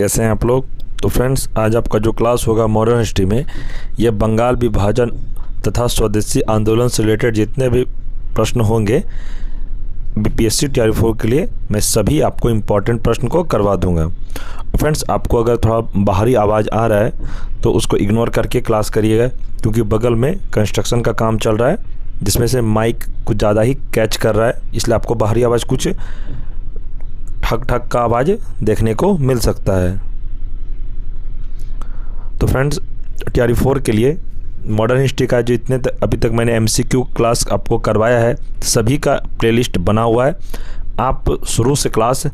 कैसे हैं आप लोग। तो फ्रेंड्स, आज आपका जो क्लास होगा मॉडर्न हिस्ट्री में, यह बंगाल विभाजन तथा स्वदेशी आंदोलन से रिलेटेड जितने भी प्रश्न होंगे बीपीएससी टीआरपी 4 के लिए, मैं सभी आपको इम्पॉर्टेंट प्रश्न को करवा दूंगा। फ्रेंड्स, आपको अगर थोड़ा बाहरी आवाज़ आ रहा है तो उसको इग्नोर करके क्लास करिएगा, क्योंकि बगल में कंस्ट्रक्शन का काम चल रहा है जिसमें से माइक कुछ ज़्यादा ही कैच कर रहा है, इसलिए आपको बाहरी आवाज़ कुछ ठक ठक का आवाज़ देखने को मिल सकता है। तो फ्रेंड्स, टीआरपी 4 के लिए मॉडर्न हिस्ट्री का जो इतने अभी तक मैंने एमसीक्यू क्लास आपको करवाया है, सभी का प्लेलिस्ट बना हुआ है। आप शुरू से क्लास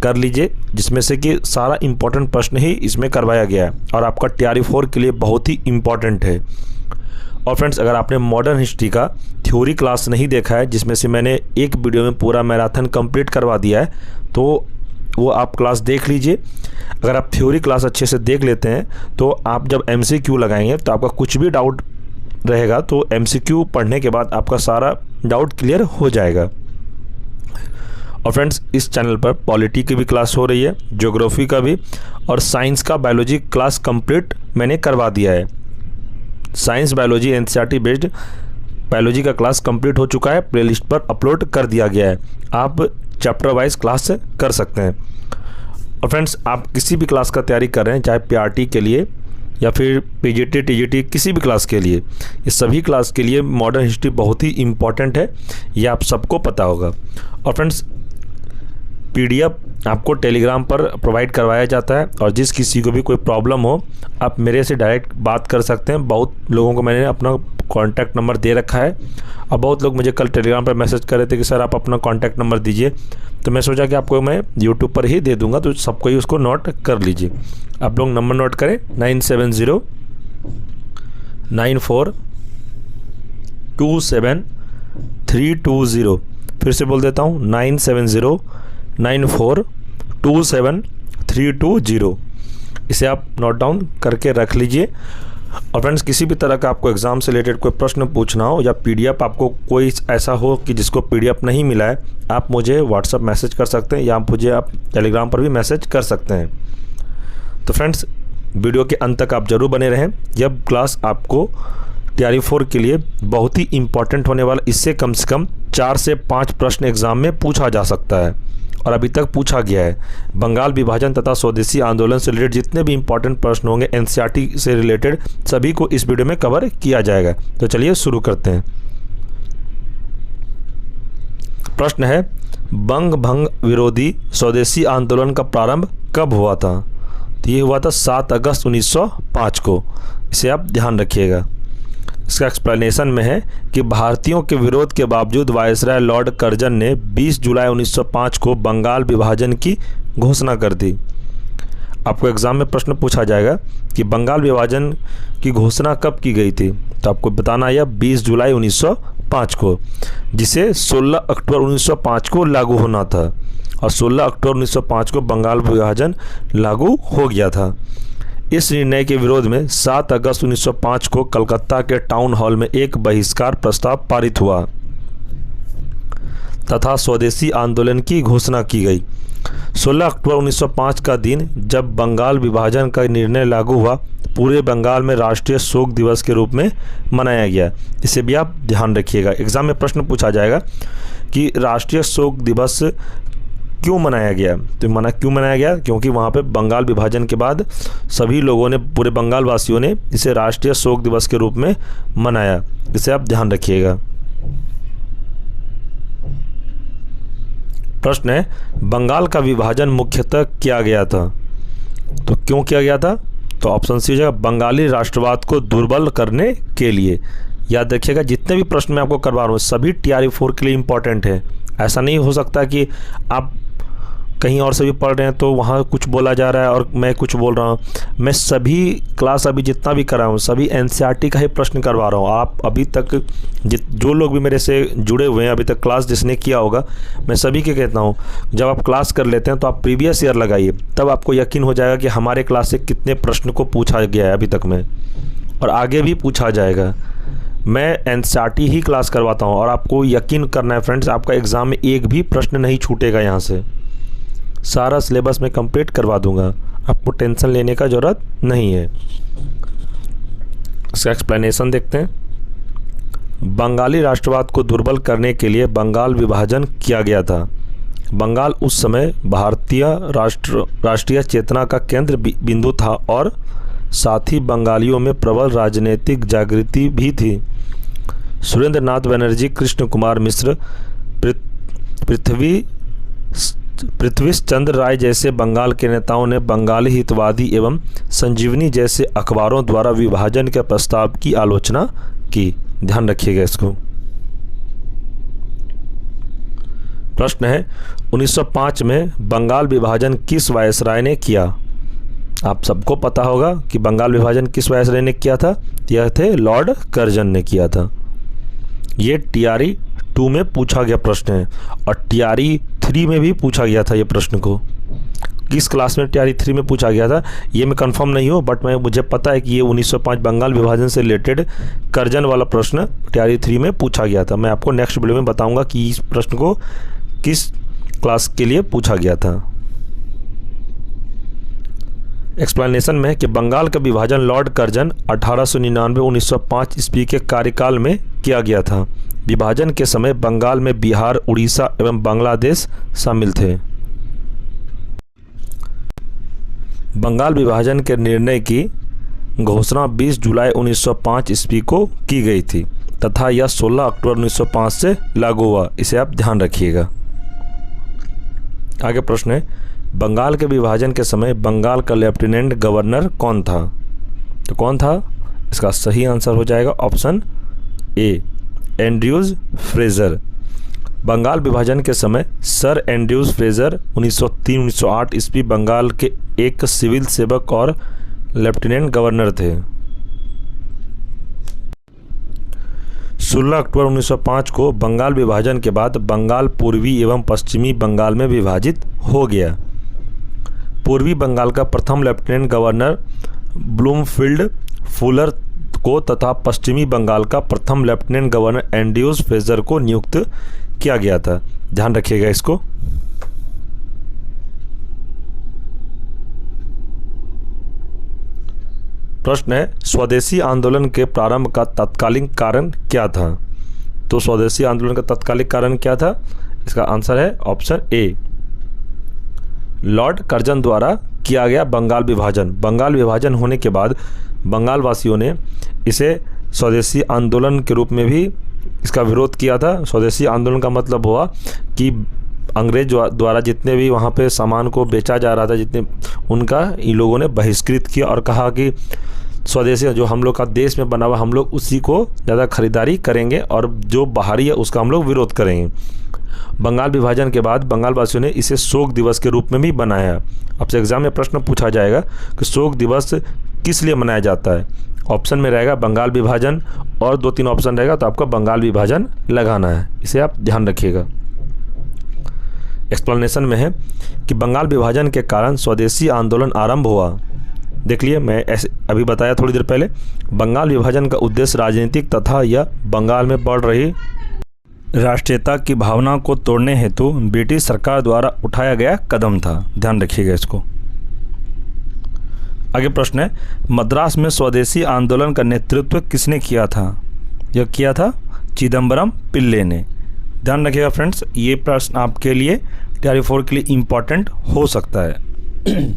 कर लीजिए, जिसमें से कि सारा इम्पोर्टेंट प्रश्न ही इसमें करवाया गया है और आपका टीआरपी 4 के लिए बहुत ही इम्पॉर्टेंट है। और फ्रेंड्स, अगर आपने मॉडर्न हिस्ट्री का थ्योरी क्लास नहीं देखा है, जिसमें से मैंने एक वीडियो में पूरा मैराथन कंप्लीट करवा दिया है, तो वो आप क्लास देख लीजिए। अगर आप थ्योरी क्लास अच्छे से देख लेते हैं तो आप जब एमसीक्यू लगाएंगे तो आपका कुछ भी डाउट रहेगा तो एमसीक्यू पढ़ने के बाद आपका सारा डाउट क्लियर हो जाएगा। और फ्रेंड्स, इस चैनल पर पॉलिटी की भी क्लास हो रही है, ज्योग्राफी का भी, और साइंस का बायोलॉजी क्लास कंप्लीट मैंने करवा दिया है। Science biology NCERT based biology का क्लास कंप्लीट हो चुका है, प्लेलिस्ट पर अपलोड कर दिया गया है। आप चैप्टर वाइज क्लास कर सकते हैं। और फ्रेंड्स, आप किसी भी क्लास का तैयारी कर रहे हैं, चाहे पीआरटी के लिए या फिर पीजीटी टीजीटी किसी भी क्लास के लिए, इस सभी क्लास के लिए मॉडर्न हिस्ट्री बहुत ही इम्पॉर्टेंट है, ये आप सबको पता होगा। और फ्रेंड्स, पीडीएफ आपको टेलीग्राम पर प्रोवाइड करवाया जाता है, और जिस किसी को भी कोई प्रॉब्लम हो आप मेरे से डायरेक्ट बात कर सकते हैं। बहुत लोगों को मैंने अपना कॉन्टैक्ट नंबर दे रखा है, और बहुत लोग मुझे कल टेलीग्राम पर मैसेज कर रहे थे कि सर आप अपना कॉन्टैक्ट नंबर दीजिए, तो मैं सोचा कि आपको मैं यूट्यूब पर ही दे दूंगा, तो सबको ही उसको नोट कर लीजिए। आप लोग नंबर नोट करें, 9709427320। फिर से बोल देता हूँ, 9709427320। इसे आप नोट डाउन करके रख लीजिए। और फ्रेंड्स, किसी भी तरह का आपको एग्ज़ाम से रिलेटेड कोई प्रश्न पूछना हो, या पीडीएफ आपको कोई ऐसा हो कि जिसको पीडीएफ नहीं मिला है, आप मुझे व्हाट्सएप मैसेज कर सकते हैं, या मुझे आप टेलीग्राम पर भी मैसेज कर सकते हैं। तो फ्रेंड्स, वीडियो के अंत तक आप जरूर बने रहें। यह क्लास आपको टीआरपी 4 के लिए बहुत ही इम्पॉर्टेंट होने वाला, इससे कम से कम 4 से 5 प्रश्न एग्ज़ाम में पूछा जा सकता है, और अभी तक पूछा गया है। बंगाल विभाजन तथा स्वदेशी आंदोलन से रिलेटेड जितने भी इंपॉर्टेंट प्रश्न होंगे एनसीईआरटी से रिलेटेड, सभी को इस वीडियो में कवर किया जाएगा। तो चलिए शुरू करते हैं। प्रश्न है, बंग भंग विरोधी स्वदेशी आंदोलन का प्रारंभ कब हुआ था? तो ये हुआ था 7 अगस्त 1905 को। इसे आप ध्यान रखिएगा। इसका एक्सप्लेनेशन में है कि भारतीयों के विरोध के बावजूद वायसराय लॉर्ड कर्जन ने 20 जुलाई 1905 को बंगाल विभाजन की घोषणा कर दी। आपको एग्जाम में प्रश्न पूछा जाएगा कि बंगाल विभाजन की घोषणा कब की गई थी, तो आपको बताना यह 20 जुलाई 1905 को, जिसे 16 अक्टूबर 1905 को लागू होना था, और 16 अक्टूबर 1905 को बंगाल विभाजन लागू हो गया था। इस निर्णय के विरोध में 7 अगस्त 1905 को कलकत्ता के टाउन हॉल में एक बहिष्कार प्रस्ताव पारित हुआ तथा स्वदेशी आंदोलन की घोषणा की गई। 16 अक्टूबर 1905 का दिन जब बंगाल विभाजन का निर्णय लागू हुआ, पूरे बंगाल में राष्ट्रीय शोक दिवस के रूप में मनाया गया। इसे भी आप ध्यान रखिएगा। एग्जाम में प्रश्न पूछा जाएगा कि राष्ट्रीय शोक दिवस क्यों मनाया गया। तो क्यों मनाया गया? क्योंकि वहाँ पे बंगाल विभाजन के बाद सभी लोगों ने, पूरे बंगाल वासियों ने इसे राष्ट्रीय शोक दिवस के रूप में मनाया। इसे आप ध्यान रखिएगा। प्रश्न है, बंगाल का विभाजन मुख्यतः किया गया था, तो क्यों किया गया था? तो ऑप्शन सी हो जाएगा, बंगाली राष्ट्रवाद को दुर्बल करने के लिए। याद रखिएगा, जितने भी प्रश्न मैं आपको करवा रहा हूँ सभी टीआरपी 4 के लिए इंपॉर्टेंट है। ऐसा नहीं हो सकता कि आप कहीं और से भी पढ़ रहे हैं तो वहाँ कुछ बोला जा रहा है और मैं कुछ बोल रहा हूँ। मैं सभी क्लास अभी जितना भी कर रहा हूँ सभी एनसीईआरटी का ही प्रश्न करवा रहा हूँ। आप अभी तक जो लोग भी मेरे से जुड़े हुए हैं, अभी तक क्लास जिसने किया होगा, मैं सभी के कहता हूँ, जब आप क्लास कर लेते हैं तो आप प्रीवियस ईयर लगाइए, तब आपको यकीन हो जाएगा कि हमारे क्लास से कितने प्रश्न को पूछा गया है अभी तक में, और आगे भी पूछा जाएगा। मैं एनसीईआरटी ही क्लास करवाता हूँ, और आपको यकीन करना है फ्रेंड्स, आपका एग्ज़ाम में एक भी प्रश्न नहीं छूटेगा। यहाँ से सारा सिलेबस मैं कंप्लीट करवा दूंगा। आपको टेंशन लेने का ज़रूरत नहीं है। इसका एक्सप्लेनेशन देखते हैं। बंगाली राष्ट्रवाद को दुर्बल करने के लिए बंगाल विभाजन किया गया था। बंगाल उस समय भारतीय राष्ट्रीय चेतना का केंद्र बिंदु था और साथ ही बंगालियों में प्रबल राजनीतिक जागृति भी थी। सुरेंद्र नाथ बनर्जी, कृष्ण कुमार मिश्र, पृथ्वीश चंद्र राय जैसे बंगाल के नेताओं ने बंगाली हितवादी एवं संजीवनी जैसे अखबारों द्वारा विभाजन के प्रस्ताव की आलोचना की। ध्यान रखिएगा इसको। प्रश्न है 1905 में बंगाल विभाजन किस वायसराय ने किया? आप सबको पता होगा कि बंगाल विभाजन किस वायसराय ने किया था। यह थे लॉर्ड कर्जन ने किया था। ये TRE 2 में पूछा गया प्रश्न है और TRE 3 में भी पूछा गया था। ये प्रश्न को किस क्लास में TRE 3 में पूछा गया था ये मैं कंफर्म नहीं हूँ, बट मुझे पता है कि ये 1905 बंगाल विभाजन से रिलेटेड कर्जन वाला प्रश्न TRE 3 में पूछा गया था। मैं आपको नेक्स्ट वीडियो में बताऊंगा कि इस प्रश्न को किस क्लास के लिए पूछा गया था। एक्सप्लेनेशन में है कि बंगाल का विभाजन लॉर्ड कर्जन 1899-1905 ईस्वी के कार्यकाल में किया गया था। विभाजन के समय बंगाल में बिहार, उड़ीसा एवं बांग्लादेश शामिल थे। बंगाल विभाजन के निर्णय की घोषणा 20 जुलाई 1905 ईस्वी को की गई थी तथा यह 16 अक्टूबर 1905 से लागू हुआ। इसे आप ध्यान रखिएगा। आगे प्रश्न है बंगाल के विभाजन के समय बंगाल का लेफ्टिनेंट गवर्नर कौन था? तो कौन था? इसका सही आंसर हो जाएगा option A, Andrews Fraser. Bengal विभाजन के समय सर एंड्रयूज फ्रेजर 1903-1908 ईस्वी बंगाल के एक सिविल सेवक और लेफ्टिनेंट गवर्नर थे। 16 अक्टूबर 1905 को बंगाल विभाजन के बाद बंगाल पूर्वी एवं पश्चिमी बंगाल में विभाजित हो गया। पूर्वी बंगाल का प्रथम लेफ्टिनेंट गवर्नर ब्लूमफील्ड फुलर को तथा पश्चिमी बंगाल का प्रथम लेफ्टिनेंट गवर्नर एंड्रयूज फ्रेजर को नियुक्त किया गया था। ध्यान रखिएगा इसको। प्रश्न है स्वदेशी आंदोलन के प्रारंभ का तत्कालीन कारण क्या था? तो स्वदेशी आंदोलन का तत्कालिक कारण क्या था? इसका आंसर है ऑप्शन ए, लॉर्ड कर्जन द्वारा किया गया बंगाल विभाजन। बंगाल विभाजन होने के बाद बंगाल वासियों ने इसे स्वदेशी आंदोलन के रूप में भी इसका विरोध किया था। स्वदेशी आंदोलन का मतलब हुआ कि अंग्रेज द्वारा जितने भी वहाँ पे सामान को बेचा जा रहा था, जितने उनका इन लोगों ने बहिष्कृत किया और कहा कि स्वदेशी जो हम लोग का देश में बना हुआ हम लोग उसी को ज़्यादा खरीदारी करेंगे और जो बाहरी है उसका हम लोग विरोध करेंगे। बंगाल विभाजन के बाद बंगाल वासियों ने इसे शोक दिवस के रूप में भी बनाया। आपसे एग्जाम में प्रश्न पूछा जाएगा कि शोक दिवस किस लिए मनाया जाता है। ऑप्शन में रहेगा बंगाल विभाजन और 2-3 ऑप्शन रहेगा तो आपको बंगाल विभाजन लगाना है। इसे आप ध्यान रखिएगा। एक्सप्लेनेशन में है कि बंगाल विभाजन के कारण स्वदेशी आंदोलन आरंभ हुआ। देख लिए, मैं ऐसे अभी बताया थोड़ी देर पहले। बंगाल विभाजन का उद्देश्य राजनीतिक तथा यह बंगाल में बढ़ रही राष्ट्रीयता की भावना को तोड़ने हेतु ब्रिटिश सरकार द्वारा उठाया गया कदम था। ध्यान रखिएगा इसको। आगे प्रश्न है मद्रास में स्वदेशी आंदोलन का नेतृत्व किसने किया था? यह किया था चिदम्बरम पिल्ले ने। ध्यान रखिएगा फ्रेंड्स, ये प्रश्न आपके लिए TRE 4 के लिए इम्पॉर्टेंट हो सकता है।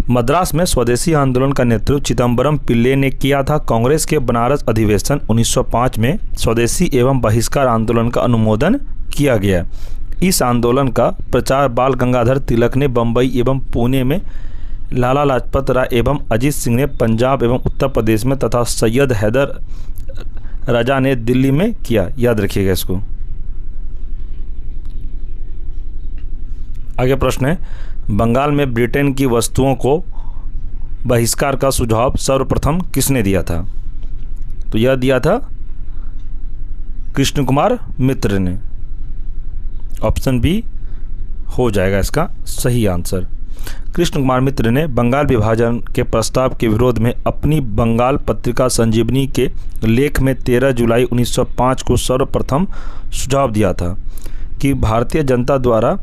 मद्रास में स्वदेशी आंदोलन का नेतृत्व चिदम्बरम पिल्ले ने किया था। कांग्रेस के बनारस अधिवेशन 1905 में स्वदेशी एवं बहिष्कार आंदोलन का अनुमोदन किया गया। इस आंदोलन का प्रचार बाल गंगाधर तिलक ने बम्बई एवं पुणे में, लाला लाजपत राय एवं अजीत सिंह ने पंजाब एवं उत्तर प्रदेश में तथा सैयद हैदर राजा ने दिल्ली में किया। याद रखिएगा इसको। आगे प्रश्न है बंगाल में ब्रिटेन की वस्तुओं को बहिष्कार का सुझाव सर्वप्रथम किसने दिया था? तो यह दिया था कृष्ण कुमार मित्र ने। ऑप्शन बी हो जाएगा इसका सही आंसर। कृष्ण कुमार मित्र ने बंगाल विभाजन के प्रस्ताव के विरोध में अपनी बंगाल पत्रिका संजीवनी के लेख में 13 जुलाई 1905 को सर्वप्रथम सुझाव दिया था कि भारतीय जनता द्वारा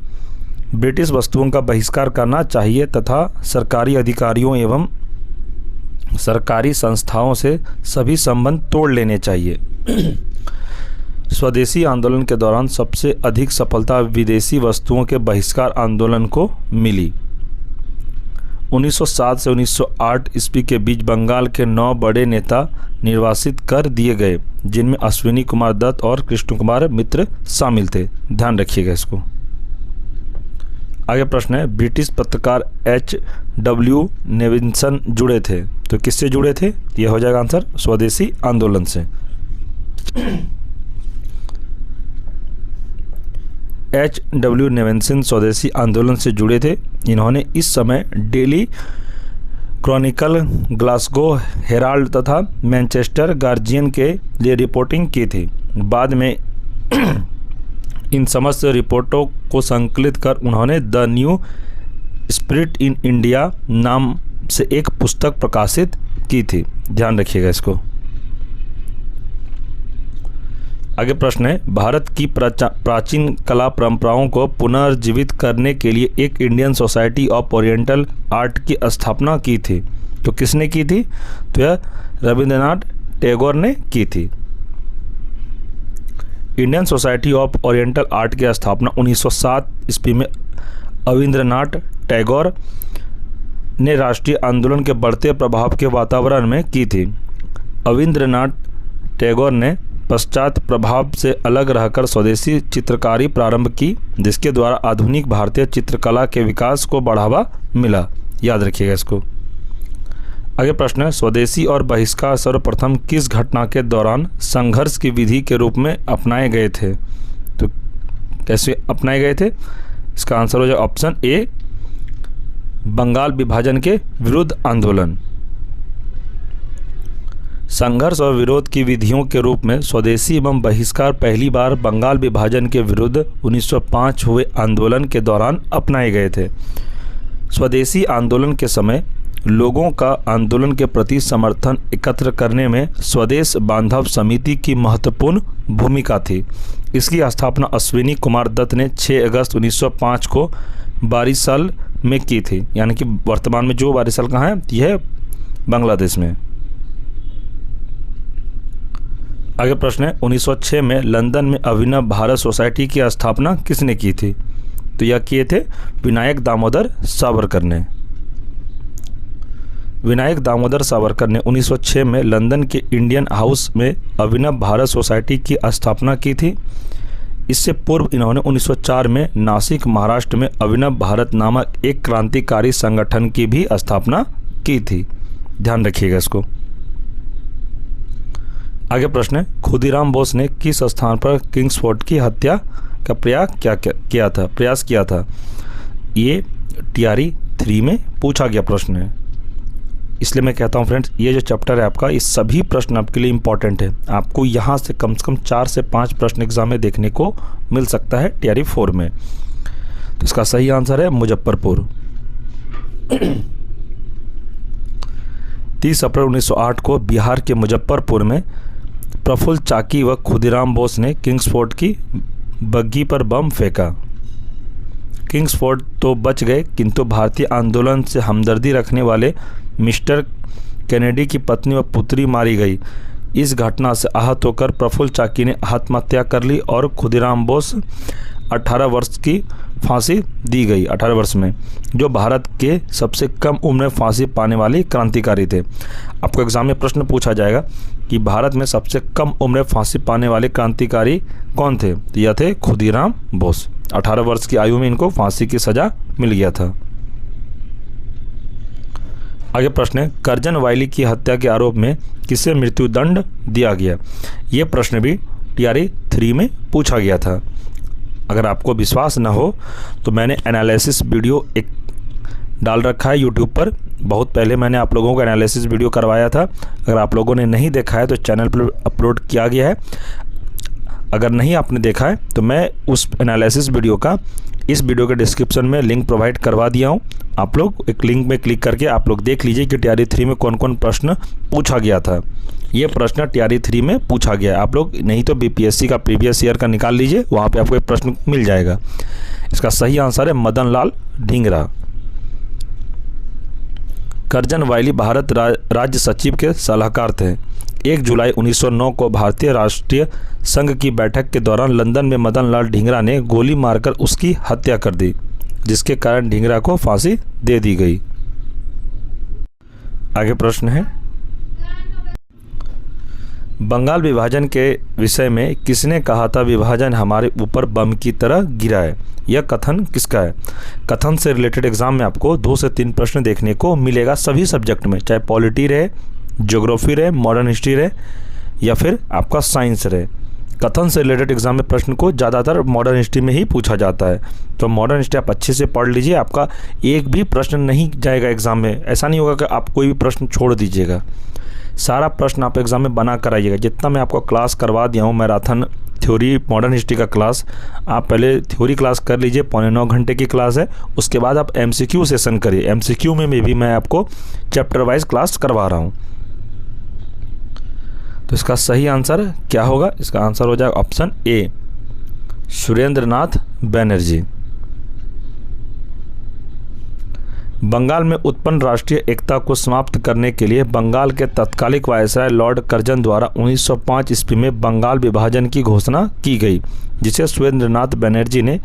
ब्रिटिश वस्तुओं का बहिष्कार करना चाहिए तथा सरकारी अधिकारियों एवं सरकारी संस्थाओं से सभी संबंध तोड़ लेने चाहिए। स्वदेशी आंदोलन के दौरान सबसे अधिक सफलता विदेशी वस्तुओं के बहिष्कार आंदोलन को मिली। 1907 से 1908 ईस्वी के बीच बंगाल के 9 बड़े नेता निर्वासित कर दिए गए, जिनमें अश्विनी कुमार दत्त और कृष्ण कुमार मित्र शामिल थे। ध्यान रखिएगा इसको। आगे प्रश्न है, ब्रिटिश पत्रकार H.W. नेविल्सन जुड़े थे, तो किससे जुड़े थे? यह हो जाएगा आंसर स्वदेशी आंदोलन से। H.W. नेविल्सन स्वदेशी आंदोलन से जुड़े थे। इन्होंने इस समय डेली क्रॉनिकल, ग्लासगो हेराल्ड तथा मैनचेस्टर गार्जियन के लिए रिपोर्टिंग की थी। बाद में इन समस्त रिपोर्टों को संकलित कर उन्होंने the new spirit in India नाम से एक पुस्तक प्रकाशित की थी। ध्यान रखिएगा इसको। आगे प्रश्न है, भारत की प्राचीन कला परंपराओं को पुनर्जीवित करने के लिए एक Indian society of oriental art की स्थापना की थी, तो किसने की थी? तो यह रविंद्रनाथ टैगोर ने की थी। Indian society of oriental art की स्थापना 1907 ईस्वी में रविंद्रनाथ टैगोर ने राष्ट्रीय आंदोलन के बढ़ते प्रभाव के वातावरण में की थी। रविंद्रनाथ टैगोर ने पश्चात प्रभाव से अलग रहकर स्वदेशी चित्रकारी प्रारंभ की, जिसके द्वारा आधुनिक भारतीय चित्रकला के विकास को बढ़ावा मिला। याद रखिएगा इसको। आगे प्रश्न है, स्वदेशी और बहिष्कार सर्वप्रथम किस घटना के दौरान संघर्ष की विधि के रूप में अपनाए गए थे? तो कैसे अपनाए गए थे? इसका आंसर हो जाए ऑप्शन ए, बंगाल विभाजन के विरुद्ध आंदोलन। संघर्ष और विरोध की विधियों के रूप में स्वदेशी एवं बहिष्कार पहली बार बंगाल विभाजन के विरुद्ध 1905 हुए आंदोलन के दौरान अपनाए गए थे। स्वदेशी आंदोलन के समय लोगों का आंदोलन के प्रति समर्थन एकत्र करने में स्वदेश बांधव समिति की महत्वपूर्ण भूमिका थी। इसकी स्थापना अश्विनी कुमार दत्त ने 6 अगस्त 1905 को बारिसाल में की थी, यानी कि वर्तमान में जो बारिसाल कहाँ है, यह बांग्लादेश में। आगे प्रश्न है, 1906 में लंदन में अभिनव भारत सोसाइटी की स्थापना किसने की थी? तो यह किए थे विनायक दामोदर सावरकर ने। विनायक दामोदर सावरकर ने 1906 में लंदन के इंडियन हाउस में अभिनव भारत सोसाइटी की स्थापना की थी। इससे पूर्व इन्होंने 1904 में नासिक महाराष्ट्र में अभिनव भारत नामक एक क्रांतिकारी संगठन की भी स्थापना की थी। ध्यान रखिएगा इसको। आगे प्रश्न है, खुदीराम बोस ने किस स्थान पर किंग्सफोर्ड की हत्या का प्रयास किया था? ये TRE 3 में पूछा गया प्रश्न है। इसलिए मैं कहता हूँ फ्रेंड्स, ये जो चैप्टर है आपका, ये सभी प्रश्न आपके लिए इंपॉर्टेंट है। आपको यहाँ से कम 4 से 5 प्रश्न एग्जाम में देखने को मिल सकता है TRE 4 में। तो इसका सही आंसर है मुजफ्फरपुर। 30 अप्रैल 1908 को बिहार के मुजफ्फरपुर में प्रफुल्ल चाकी व खुदीराम बोस ने किंग्सफोर्ड की बग्घी पर बम फेंका। किंग्सफोर्ड तो बच गए, किंतु भारतीय आंदोलन से हमदर्दी रखने वाले मिस्टर कैनेडी की पत्नी व पुत्री मारी गई। इस घटना से आहत होकर प्रफुल्ल चाकी ने आत्महत्या कर ली और खुदीराम बोस 18 वर्ष की फांसी दी गई, 18 वर्ष में, जो भारत के सबसे कम उम्र में फांसी पाने वाले क्रांतिकारी थे। आपको एग्जाम में प्रश्न पूछा जाएगा कि भारत में सबसे कम उम्र में फांसी पाने वाले क्रांतिकारी कौन थे? तो यह थे खुदीराम बोस। 18 वर्ष की आयु में इनको फांसी की सजा मिल गया था। आगे प्रश्न है, करजन वायली की हत्या के आरोप में किसे मृत्युदंड दिया गया? ये प्रश्न भी TRE 3 में पूछा गया था। अगर आपको विश्वास न हो तो मैंने एनालिसिस वीडियो एक डाल रखा है यूट्यूब पर। बहुत पहले मैंने आप लोगों को एनालिसिस वीडियो करवाया था। अगर आप लोगों ने नहीं देखा है तो चैनल पर अपलोड किया गया है। अगर नहीं आपने देखा है तो मैं उस एनालिसिस वीडियो का इस वीडियो के डिस्क्रिप्शन में लिंक प्रोवाइड करवा दिया हूँ। आप लोग एक लिंक में क्लिक करके आप लोग देख लीजिए कि TRE 3 में कौन कौन प्रश्न पूछा गया था। ये प्रश्न TRE 3 में पूछा गया। आप लोग नहीं तो BPSC का प्रीवियस ईयर का निकाल लीजिए, वहाँ पे आपको एक प्रश्न मिल जाएगा। इसका सही आंसर है मदन लाल ढींगरा। करजन वायली भारत राज्य सचिव के सलाहकार थे। 1 जुलाई 1909 को भारतीय राष्ट्रीय संघ की बैठक के दौरान लंदन में मदन लाल ढींगरा ने गोली मारकर उसकी हत्या कर दी, जिसके कारण ढींगरा को फांसी दे दी गई। आगे प्रश्न है, बंगाल विभाजन के विषय में किसने कहा था विभाजन हमारे ऊपर बम की तरह गिरा है? यह कथन किसका है? कथन से रिलेटेड एग्जाम में आपको 2 से 3 प्रश्न देखने को मिलेगा सभी सब्जेक्ट में, चाहे पॉलिटी रहे, ज्योग्राफी रहे, मॉडर्न हिस्ट्री रहे या फिर आपका साइंस रहे। कथन से रिलेटेड एग्जाम में प्रश्न को ज़्यादातर मॉडर्न हिस्ट्री में ही पूछा जाता है, तो मॉडर्न हिस्ट्री आप अच्छे से पढ़ लीजिए। आपका एक भी प्रश्न नहीं जाएगा एग्जाम में, ऐसा नहीं होगा कि आप कोई भी प्रश्न छोड़ दीजिएगा। सारा प्रश्न आप एग्जाम में बना कर आइएगा। जितना मैं आपको क्लास करवा दिया हूँ मैराथन थ्योरी मॉडर्न हिस्ट्री का क्लास, आप पहले थ्योरी क्लास कर लीजिए, 9.25 घंटे की क्लास है। उसके बाद आप MCQ सेशन करिए। MCQ में भी मैं आपको चैप्टर वाइज क्लास करवा रहा हूँ। तो इसका सही आंसर क्या होगा? इसका आंसर हो जाएगा ऑप्शन ए, सुरेंद्रनाथ बनर्जी। बंगाल में उत्पन्न राष्ट्रीय एकता को समाप्त करने के लिए बंगाल के तत्कालिक वायसराय लॉर्ड कर्जन द्वारा 1905 ईस्वी में बंगाल विभाजन की घोषणा की गई, जिसे सुरेंद्रनाथ बनर्जी ने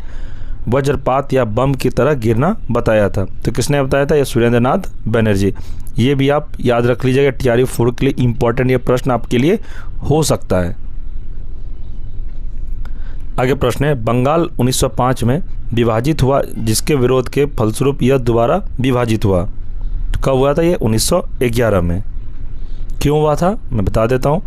वज्रपात या बम की तरह गिरना बताया था। तो किसने बताया था? यह सुरेंद्रनाथ बनर्जी। ये भी आप याद रख लीजिएगा, TRE 4 के लिए इंपॉर्टेंट ये प्रश्न आपके लिए हो सकता है। आगे प्रश्न है, बंगाल 1905 में विभाजित हुआ, जिसके विरोध के फलस्वरूप यह दोबारा विभाजित हुआ। तो कब हुआ था? ये 1911 में। क्यों हुआ था मैं बता देता हूँ।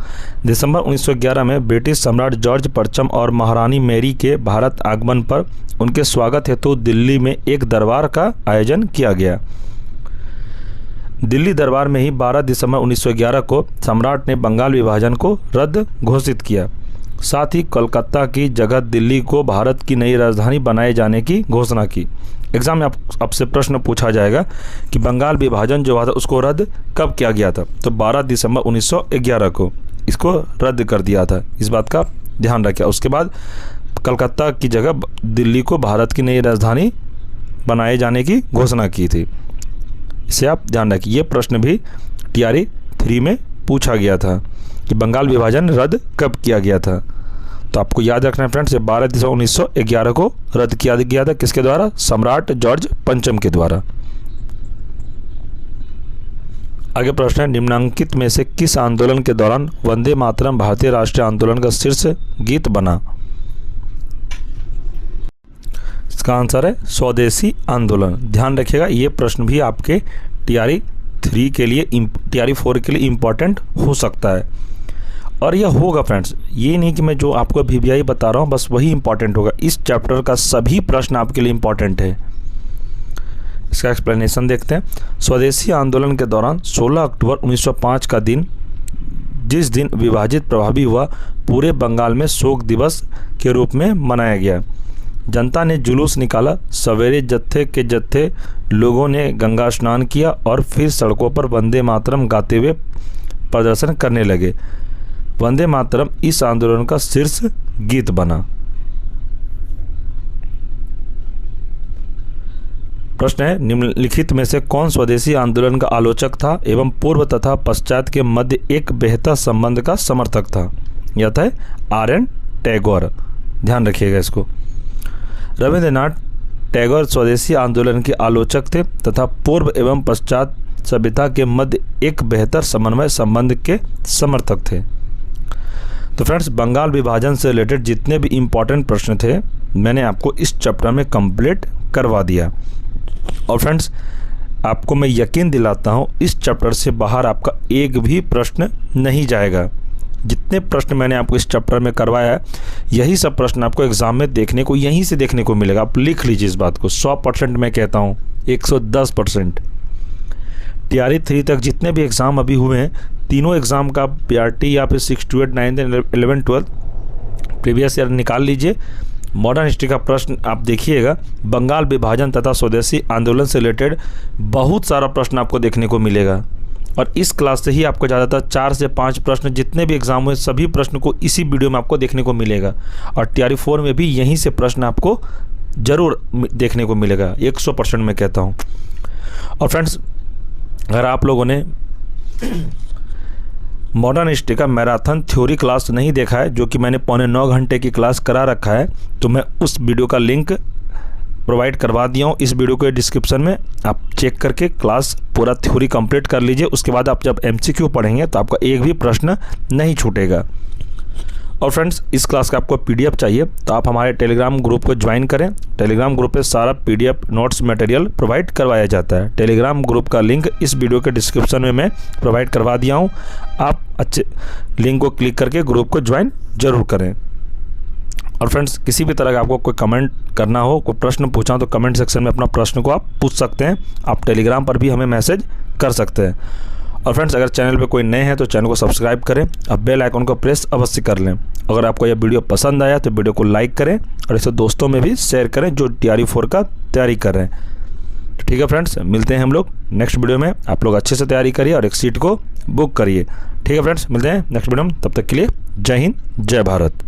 दिसंबर 1911 में ब्रिटिश सम्राट जॉर्ज परचम और महारानी मैरी के भारत आगमन पर उनके स्वागत हेतु दिल्ली में एक दरबार का आयोजन किया गया। दिल्ली दरबार में ही 12 दिसंबर 1911 को सम्राट ने बंगाल विभाजन को रद्द घोषित किया। साथ ही कोलकाता की जगह दिल्ली को भारत की नई राजधानी बनाए जाने की घोषणा की। एग्जाम में आपसे प्रश्न पूछा जाएगा कि बंगाल विभाजन जो हुआ था उसको रद्द कब किया गया था? तो 12 दिसंबर 1911 को इसको रद्द कर दिया था। इस बात का ध्यान रखिए। उसके बाद कलकत्ता की जगह दिल्ली को भारत की नई राजधानी बनाए जाने की घोषणा की थी। इसे आप ध्यान रखिए। ये प्रश्न भी TRE 3 में पूछा गया था कि बंगाल विभाजन रद्द कब किया गया था। तो आपको याद रखना है फ्रेंड्स, 12 दिसंबर 1911 को रद्द किया गया था। किसके द्वारा? सम्राट जॉर्ज पंचम के द्वारा। आगे प्रश्न है, निम्नांकित में से किस आंदोलन के दौरान वंदे मातरम भारतीय राष्ट्रीय आंदोलन का शीर्ष गीत बना? इसका आंसर है स्वदेशी आंदोलन। ध्यान रखिएगा, ये प्रश्न भी आपके TRE 3 के लिए TRE 4 के लिए इम्पॉर्टेंट हो सकता है, और यह होगा फ्रेंड्स। ये नहीं कि मैं जो आपको VBI बता रहा हूँ बस वही इंपॉर्टेंट होगा। इस चैप्टर का सभी प्रश्न आपके लिए इंपॉर्टेंट है। इसका एक्सप्लेनेशन देखते हैं। स्वदेशी आंदोलन के दौरान 16 अक्टूबर 1905 का दिन, जिस दिन विभाजित प्रभावी हुआ, पूरे बंगाल में शोक दिवस के रूप में मनाया गया। जनता ने जुलूस निकाला। सवेरे जत्थे के जत्थे लोगों ने गंगा स्नान किया और फिर सड़कों पर वंदे मातरम गाते हुए प्रदर्शन करने लगे। वंदे मातरम इस आंदोलन का शीर्ष गीत बना। प्रश्न है, निम्नलिखित में से कौन स्वदेशी आंदोलन का आलोचक था एवं पूर्व तथा पश्चात के मध्य एक बेहतर संबंध का समर्थक था? यह था RN टैगोर। ध्यान रखिएगा इसको। रविंद्रनाथ टैगोर स्वदेशी आंदोलन के आलोचक थे तथा पूर्व एवं पश्चात सभ्यता के मध्य एक बेहतर समन्वय संबंध के समर्थक थे। तो फ्रेंड्स, बंगाल विभाजन से रिलेटेड जितने भी इम्पोर्टेंट प्रश्न थे मैंने आपको इस चैप्टर में कंप्लीट करवा दिया। और फ्रेंड्स, आपको मैं यकीन दिलाता हूँ इस चैप्टर से बाहर आपका एक भी प्रश्न नहीं जाएगा। जितने प्रश्न मैंने आपको इस चैप्टर में करवाया है यही सब प्रश्न आपको एग्जाम में देखने को यहीं से देखने को मिलेगा। आप लिख लीजिए इस बात को। 100% मैं कहता हूँ, 110%। TRE 3 तक जितने भी एग्ज़ाम अभी हुए हैं, तीनों एग्ज़ाम का PRT या फिर 6 to 8, 9th, 11th, 12th previous year निकाल लीजिए। मॉडर्न हिस्ट्री का प्रश्न आप देखिएगा। बंगाल विभाजन तथा स्वदेशी आंदोलन से रिलेटेड बहुत सारा प्रश्न आपको देखने को मिलेगा, और इस क्लास से ही आपको ज़्यादातर 4 से 5 प्रश्न जितने भी एग्जाम हुए सभी प्रश्न को इसी वीडियो में आपको देखने को मिलेगा। और TRE 4 में भी यहीं से प्रश्न आपको ज़रूर देखने को मिलेगा, 100% मैं कहता हूँ। और फ्रेंड्स, अगर आप लोगों ने मॉडर्न हिस्ट्री का मैराथन थ्योरी क्लास नहीं देखा है, जो कि मैंने 9.25 घंटे की क्लास करा रखा है, तो मैं उस वीडियो का लिंक प्रोवाइड करवा दिया हूँ इस वीडियो के डिस्क्रिप्शन में। आप चेक करके क्लास पूरा थ्योरी कंप्लीट कर लीजिए। उसके बाद आप जब MCQ पढ़ेंगे तो आपका एक भी प्रश्न नहीं छूटेगा। और फ्रेंड्स, इस क्लास का आपको PDF चाहिए तो आप हमारे टेलीग्राम ग्रुप को ज्वाइन करें। टेलीग्राम ग्रुप पे सारा PDF नोट्स मटेरियल प्रोवाइड करवाया जाता है। टेलीग्राम ग्रुप का लिंक इस वीडियो के डिस्क्रिप्शन में मैं प्रोवाइड करवा दिया हूँ। आप अच्छे लिंक को क्लिक करके ग्रुप को ज्वाइन ज़रूर करें। और फ्रेंड्स, किसी भी तरह का आपको कोई कमेंट करना हो, कोई प्रश्न पूछा हो, तो कमेंट सेक्शन में अपना प्रश्न को आप पूछ सकते हैं। आप टेलीग्राम पर भी हमें मैसेज कर सकते हैं। और फ्रेंड्स, अगर चैनल पे कोई नए हैं तो चैनल को सब्सक्राइब करें और बेल आइकन को प्रेस अवश्य कर लें। अगर आपको यह वीडियो पसंद आया तो वीडियो को लाइक करें और इसे दोस्तों में भी शेयर करें जो TRE4 का तैयारी कर रहे हैं। तो ठीक है फ्रेंड्स, मिलते हैं हम लोग नेक्स्ट वीडियो में। आप लोग अच्छे से तैयारी करिए और एक सीट को बुक करिए। ठीक है फ्रेंड्स, मिलते हैं नेक्स्ट वीडियो में। तब तक के लिए जय हिंद, जय भारत।